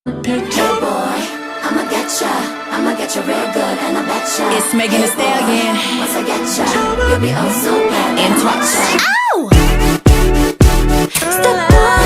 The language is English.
Hey boy, I'ma get you real good and I betcha. It's Megan Thee Stallion. Once I get ya, you'll be oh so bad and watch ya. Ow! Step up.